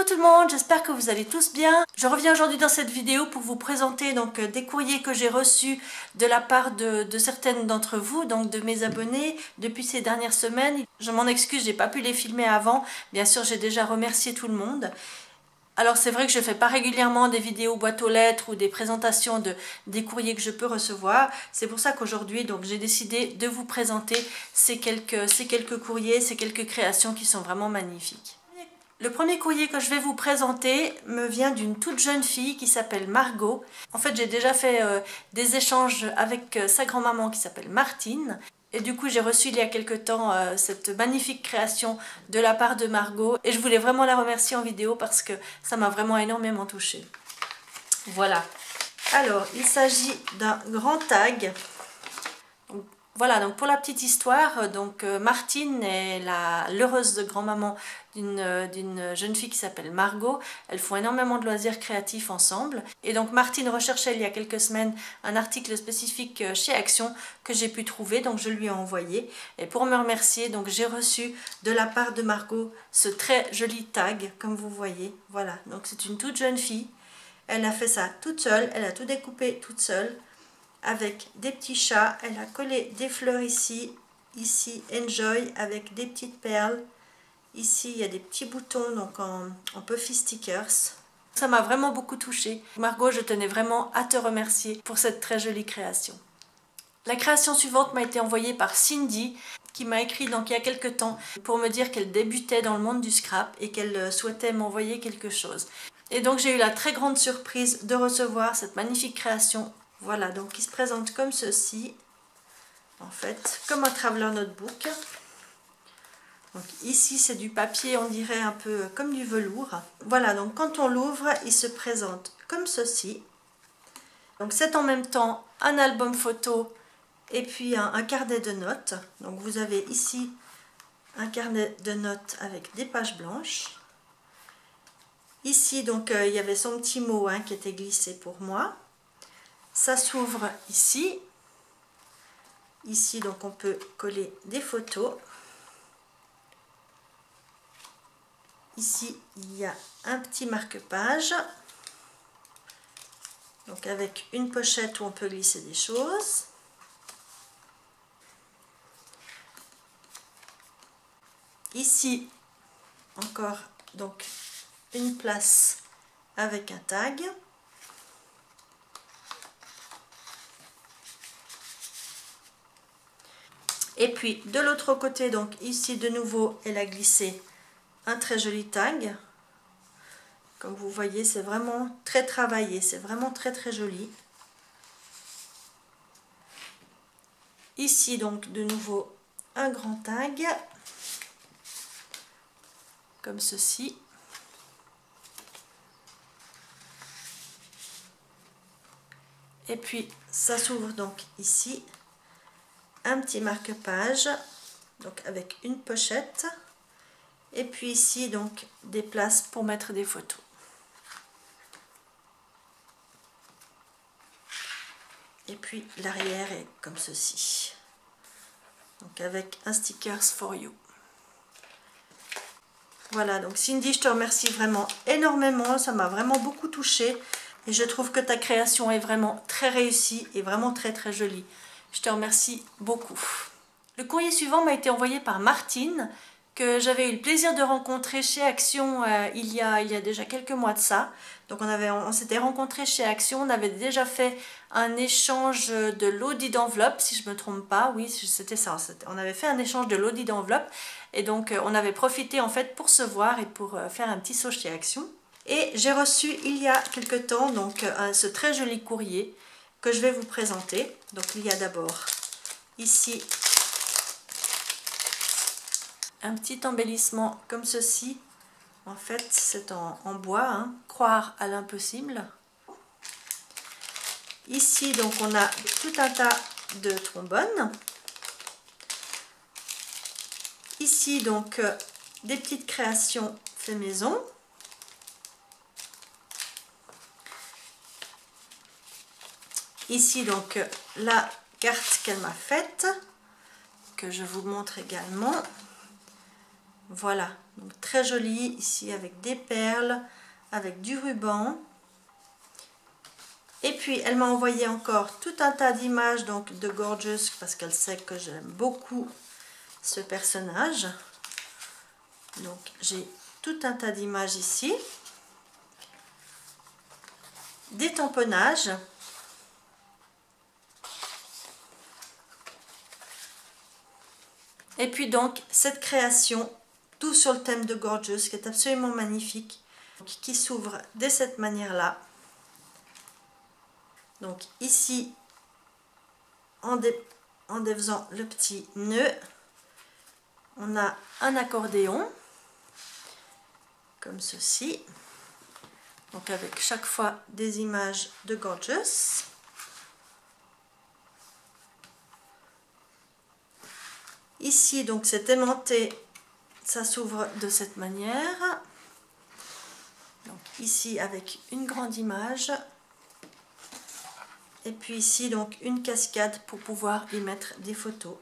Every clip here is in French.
tout le monde, j'espère que vous allez tous bien. Je reviens aujourd'hui dans cette vidéo pour vous présenter donc des courriers que j'ai reçus de la part de certaines d'entre vous, donc de mes abonnés depuis ces dernières semaines. Je m'en excuse, j'ai pas pu les filmer avant. Bien sûr, j'ai déjà remercié tout le monde. Alors c'est vrai que je ne fais pas régulièrement des vidéos boîte aux lettres ou des présentations des courriers que je peux recevoir. C'est pour ça qu'aujourd'hui donc j'ai décidé de vous présenter ces quelques courriers, ces quelques créations qui sont vraiment magnifiques. Le premier courrier que je vais vous présenter me vient d'une toute jeune fille qui s'appelle Margot. En fait, j'ai déjà fait des échanges avec sa grand-maman qui s'appelle Martine. Et du coup, j'ai reçu il y a quelque temps cette magnifique création de la part de Margot. Et je voulais vraiment la remercier en vidéo parce que ça m'a vraiment énormément touchée. Voilà. Alors, il s'agit d'un grand tag. Voilà, donc pour la petite histoire, donc Martine est l'heureuse de grand-maman d'une jeune fille qui s'appelle Margot. Elles font énormément de loisirs créatifs ensemble. Et donc Martine recherchait il y a quelques semaines un article spécifique chez Action que j'ai pu trouver, donc je lui ai envoyé. Et pour me remercier, donc j'ai reçu de la part de Margot ce très joli tag, comme vous voyez. Voilà, donc c'est une toute jeune fille. Elle a fait ça toute seule, elle a tout découpé toute seule. Avec des petits chats, elle a collé des fleurs ici, Enjoy avec des petites perles, ici il y a des petits boutons donc en puffy stickers. Ça m'a vraiment beaucoup touchée. Margot, je tenais vraiment à te remercier pour cette très jolie création. La création suivante m'a été envoyée par Cindy, qui m'a écrit donc il y a quelques temps pour me dire qu'elle débutait dans le monde du scrap et qu'elle souhaitait m'envoyer quelque chose. Et donc j'ai eu la très grande surprise de recevoir cette magnifique création. Voilà, donc il se présente comme ceci, en fait, comme un traveler notebook. Donc ici c'est du papier, on dirait un peu comme du velours. Voilà, donc quand on l'ouvre, il se présente comme ceci. Donc c'est en même temps un album photo et puis un carnet de notes. Donc vous avez ici un carnet de notes avec des pages blanches. Ici donc il y avait son petit mot qui était glissé pour moi. Ça s'ouvre ici. Ici, donc, on peut coller des photos. Ici, il y a un petit marque-page. Donc, avec une pochette où on peut glisser des choses. Ici, encore, donc, une place avec un tag. Et puis de l'autre côté, donc ici de nouveau, elle a glissé un très joli tag. Comme vous voyez, c'est vraiment très travaillé, c'est vraiment très très joli. Ici donc de nouveau un grand tag, comme ceci. Et puis ça s'ouvre donc ici. Un petit marque-page, donc avec une pochette, et puis ici donc des places pour mettre des photos. Et puis l'arrière est comme ceci, donc avec un stickers for you. Voilà, donc Cindy, je te remercie vraiment énormément, ça m'a vraiment beaucoup touchée et je trouve que ta création est vraiment très réussie et vraiment très très jolie. Je te remercie beaucoup. Le courrier suivant m'a été envoyé par Martine, que j'avais eu le plaisir de rencontrer chez Action il y a déjà quelques mois de ça. Donc on s'était rencontrés chez Action, on avait déjà fait un échange de l'audit d'enveloppe, si je ne me trompe pas, oui c'était ça, on avait fait un échange de l'audit d'enveloppe et donc on avait profité en fait pour se voir et pour faire un petit saut chez Action. Et j'ai reçu il y a quelque temps donc ce très joli courrier que je vais vous présenter. Donc il y a d'abord ici un petit embellissement comme ceci. En fait c'est en bois, croire à l'impossible. Ici donc on a tout un tas de trombones. Ici donc des petites créations fait maison. Ici donc la carte qu'elle m'a faite, que je vous montre également. Voilà, Donc très joli ici avec des perles, avec du ruban. Et puis elle m'a envoyé encore tout un tas d'images donc de Gorgeous parce qu'elle sait que j'aime beaucoup ce personnage. Donc j'ai tout un tas d'images ici. Des tamponnages. Et puis donc cette création, tout sur le thème de Gorgeous, qui est absolument magnifique, qui s'ouvre de cette manière-là. Donc ici, en défaisant le petit nœud, on a un accordéon, comme ceci. Donc avec chaque fois des images de Gorgeous. Ici, donc c'est aimanté, ça s'ouvre de cette manière. Donc ici avec une grande image. Et puis ici donc une cascade pour pouvoir y mettre des photos.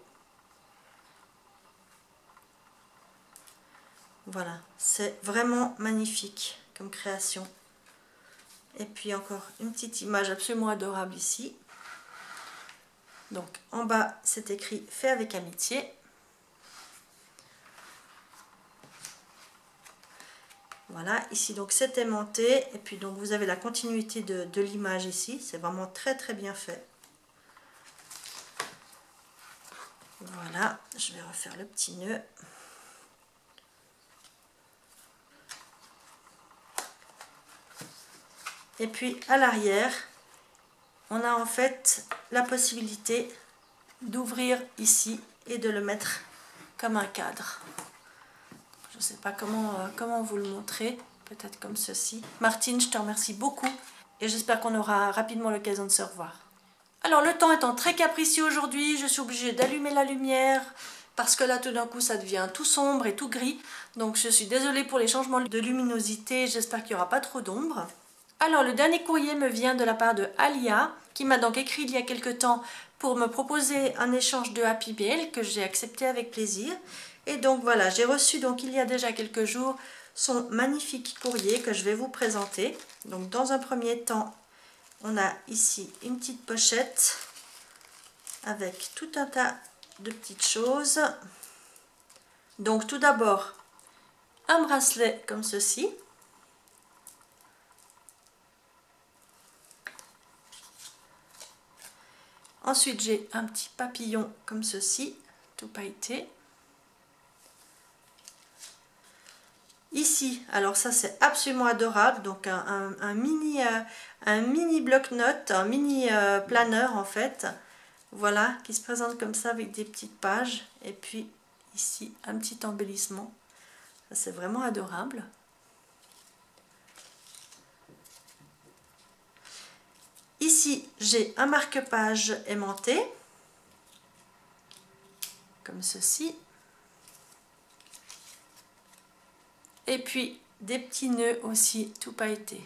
Voilà, c'est vraiment magnifique comme création. Et puis encore une petite image absolument adorable ici. Donc en bas c'est écrit fait avec amitié. Voilà, ici donc c'est aimanté et puis donc vous avez la continuité de l'image ici, c'est vraiment très très bien fait. Voilà, je vais refaire le petit nœud. Et puis à l'arrière, on a en fait la possibilité d'ouvrir ici et de le mettre comme un cadre. Je ne sais pas comment vous le montrer, peut-être comme ceci. Martine, je te remercie beaucoup et j'espère qu'on aura rapidement l'occasion de se revoir. Alors le temps étant très capricieux aujourd'hui, je suis obligée d'allumer la lumière parce que là tout d'un coup ça devient tout sombre et tout gris. Donc je suis désolée pour les changements de luminosité, j'espère qu'il n'y aura pas trop d'ombre. Alors le dernier courrier me vient de la part de Alia qui m'a donc écrit il y a quelque temps pour me proposer un échange de Happy Mail que j'ai accepté avec plaisir. Et donc voilà, j'ai reçu donc il y a déjà quelques jours son magnifique courrier que je vais vous présenter. Donc dans un premier temps, on a ici une petite pochette avec tout un tas de petites choses. Donc tout d'abord, un bracelet comme ceci. Ensuite, j'ai un petit papillon comme ceci, tout pailleté. Ici, alors ça c'est absolument adorable, donc un mini bloc-notes, un mini planeur en fait, voilà, qui se présente comme ça avec des petites pages, et puis ici un petit embellissement, c'est vraiment adorable. Ici, j'ai un marque-page aimanté, comme ceci. Et puis des petits nœuds aussi tout pailletés.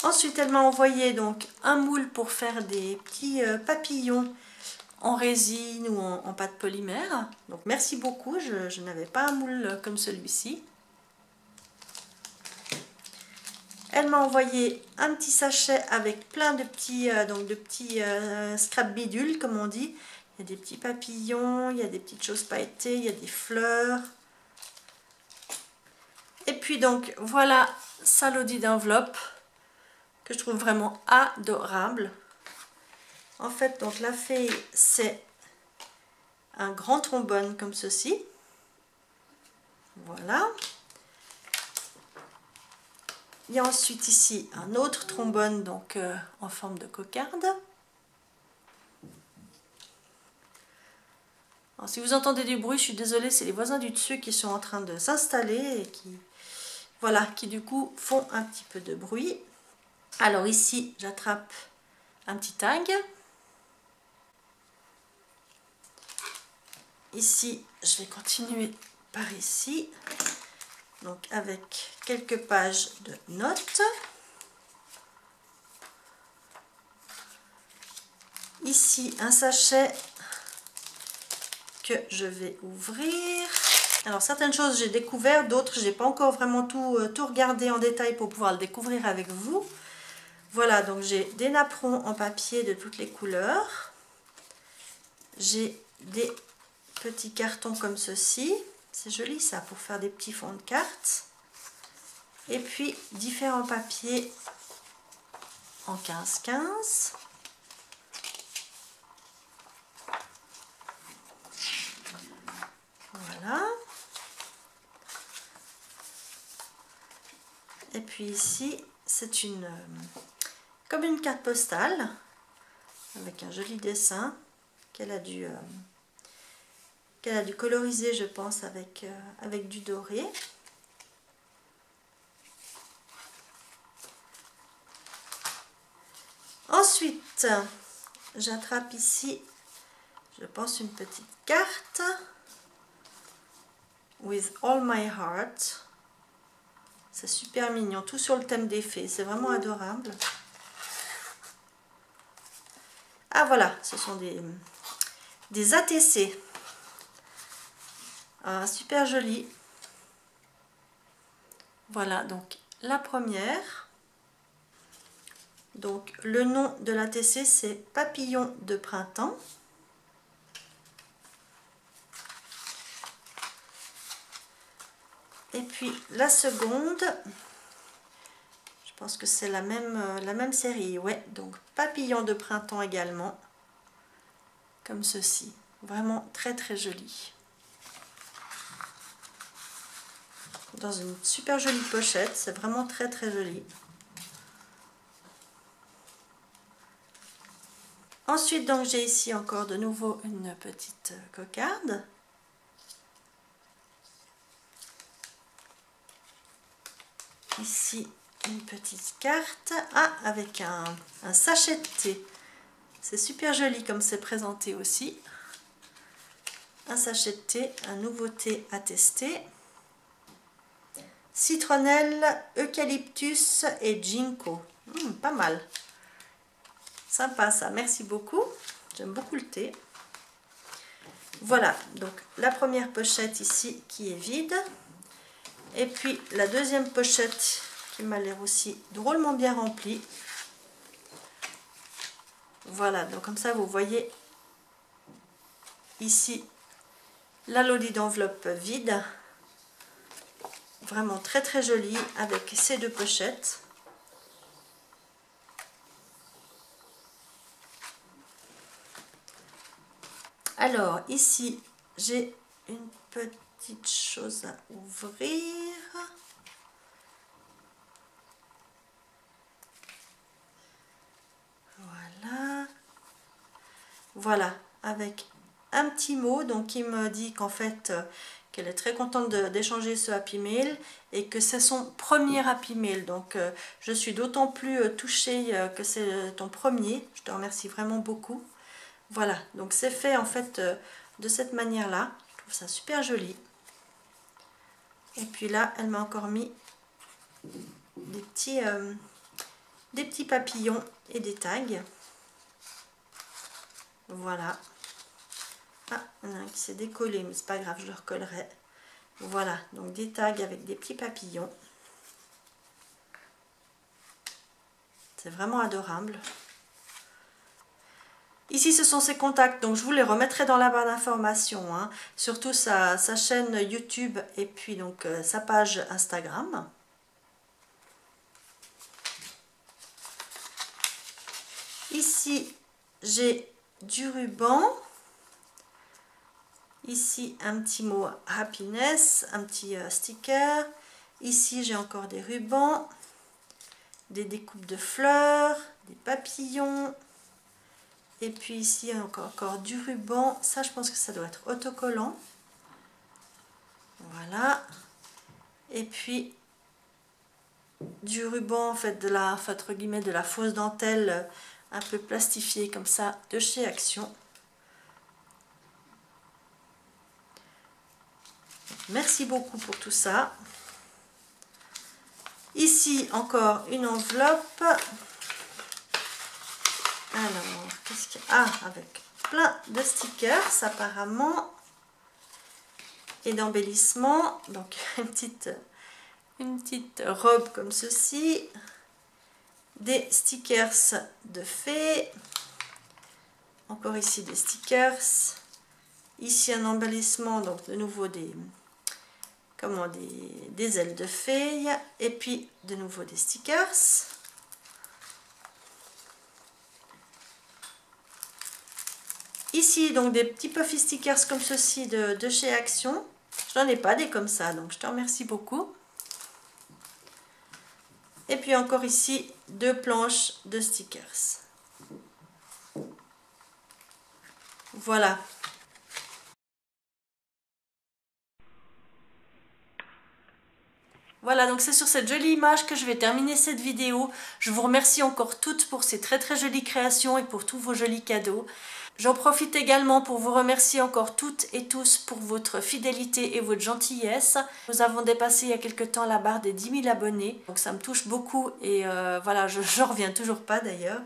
Ensuite, elle m'a envoyé donc un moule pour faire des petits papillons en résine ou en pâte polymère. Donc merci beaucoup, je n'avais pas un moule comme celui-ci. Elle m'a envoyé un petit sachet avec plein de petits, scrap bidules comme on dit. Il y a des petits papillons, il y a des petites choses pailletées, il y a des fleurs. Et puis donc voilà sa lodie d'enveloppe que je trouve vraiment adorable. En fait donc la fée c'est un grand trombone comme ceci. Voilà. Il y a ensuite ici un autre trombone donc en forme de cocarde. Alors, si vous entendez du bruit, je suis désolée, c'est les voisins du dessus qui sont en train de s'installer et qui du coup font un petit peu de bruit. Alors ici, j'attrape un petit tag. Ici, je vais continuer par ici. Donc avec quelques pages de notes. ici un sachet que je vais ouvrir. Alors certaines choses j'ai découvert, d'autres j'ai pas encore vraiment tout regardé en détail pour pouvoir le découvrir avec vous. Voilà, donc j'ai des napperons en papier de toutes les couleurs. J'ai des petits cartons comme ceci. C'est joli ça pour faire des petits fonds de cartes. Et puis différents papiers en 15-15. Voilà. Et puis ici, c'est comme une carte postale avec un joli dessin qu'elle a dû coloriser, je pense, avec du doré. Ensuite, j'attrape ici, je pense, une petite carte. With all my heart. C'est super mignon, tout sur le thème des fées, c'est vraiment adorable. Ah voilà, ce sont des ATC. Ah, super joli. Voilà, donc la première. Donc le nom de l'ATC c'est Papillon de printemps. Et puis la seconde, je pense que c'est la même série, ouais, donc Papillon de printemps également, comme ceci, vraiment très très joli. Dans une super jolie pochette, c'est vraiment très très joli. Ensuite, donc j'ai ici encore de nouveau une petite cocarde. Ici, une petite carte. Ah, avec un sachet de thé. C'est super joli comme c'est présenté aussi. Un sachet de thé, un nouveau thé à tester. Citronnelle, eucalyptus et ginkgo. Pas mal. Sympa ça, merci beaucoup. J'aime beaucoup le thé. Voilà, donc la première pochette ici qui est vide. Et puis la deuxième pochette qui m'a l'air aussi drôlement bien remplie. Voilà, donc comme ça vous voyez ici la loli d'enveloppe vide. Vraiment très très jolie avec ces deux pochettes. Alors ici j'ai une petite chose à ouvrir. Voilà. Voilà, avec un petit mot, donc qui me dit qu'en fait qu'elle est très contente d'échanger ce Happy Mail et que c'est son premier Happy Mail. Donc je suis d'autant plus touchée que c'est ton premier. Je te remercie vraiment beaucoup. Voilà, donc c'est fait en fait de cette manière-là. Je trouve ça super joli. Et puis là, elle m'a encore mis des petits papillons et des tags. Voilà. Ah, il y en a un qui s'est décollé, mais c'est pas grave, je le recollerai. Voilà, donc des tags avec des petits papillons. C'est vraiment adorable. Ici, ce sont ses contacts, donc je vous les remettrai dans la barre d'informations, hein. Surtout sa chaîne YouTube et puis donc sa page Instagram. Ici, j'ai du ruban. Ici, un petit mot happiness, un petit sticker. Ici, j'ai encore des rubans, des découpes de fleurs, des papillons. Et puis ici, encore du ruban. Ça, je pense que ça doit être autocollant. Voilà. Et puis, du ruban, en fait, entre guillemets, de la fausse dentelle un peu plastifiée comme ça, de chez Action. Merci beaucoup pour tout ça. Ici, encore une enveloppe. Alors, qu'est-ce avec plein de stickers apparemment et d'embellissements. Donc une petite robe comme ceci, des stickers de fées, encore ici des stickers, ici un embellissement, donc de nouveau des ailes de fées, et puis de nouveau des stickers. Ici donc des petits puffy stickers comme ceci de chez Action. Je n'en ai pas des comme ça, donc je te remercie beaucoup. Et puis encore ici 2 planches de stickers. Voilà. Voilà, donc c'est sur cette jolie image que je vais terminer cette vidéo. Je vous remercie encore toutes pour ces très jolies créations et pour tous vos jolis cadeaux. J'en profite également pour vous remercier encore toutes et tous pour votre fidélité et votre gentillesse. Nous avons dépassé il y a quelque temps la barre des 10 000 abonnés, donc ça me touche beaucoup et voilà, je reviens toujours pas d'ailleurs.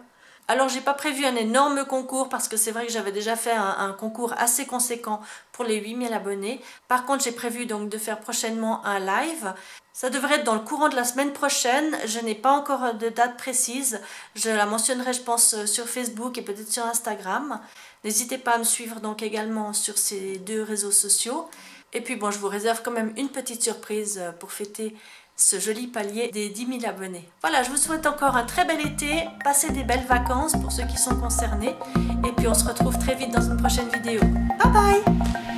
Alors j'ai pas prévu un énorme concours parce que c'est vrai que j'avais déjà fait un concours assez conséquent pour les 8000 abonnés. Par contre j'ai prévu donc de faire prochainement un live. Ça devrait être dans le courant de la semaine prochaine. Je n'ai pas encore de date précise. Je la mentionnerai je pense sur Facebook et peut-être sur Instagram. N'hésitez pas à me suivre donc également sur ces 2 réseaux sociaux. Et puis bon, je vous réserve quand même une petite surprise pour fêter ce joli palier des 10 000 abonnés. Voilà, je vous souhaite encore un très bel été, passez des belles vacances pour ceux qui sont concernés, et puis on se retrouve très vite dans une prochaine vidéo. Bye bye!